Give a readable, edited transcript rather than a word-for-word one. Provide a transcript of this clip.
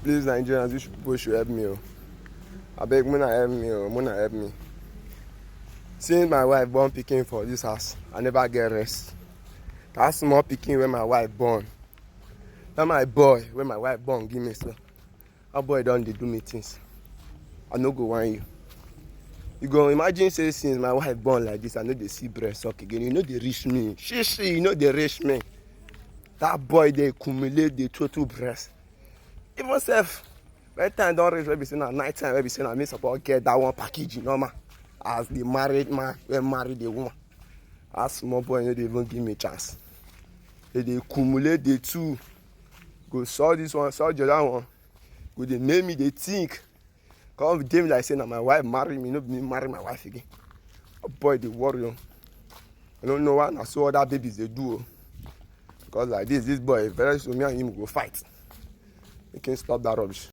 Please, Nigerians, you people should help me. I beg, Muna help me. Muna help me. Since my wife born pikin for this house, I never get rest. That small pikin when my wife born, that my boy when my wife born give me so. That boy don't do me things. I no go want you. You go imagine say since my wife born like this, I know they see breast suck again. You know they reach me. She, you know they reach me. That boy they accumulate the total breast. Even self, by the time don't reach where be saying at night time, where be saying I may support get that one package, you know man. As the married man, when married the woman. As small boy, you know, they even give me a chance. They accumulate the two. Go saw this one, saw the other one. Go they make me they think. Come with them like saying that my wife marry me, not me marry my wife again. Oh boy, they worry. I don't know what I saw other babies they do. Because like this boy, very soon me and him go fight. We can't stop that rubbish.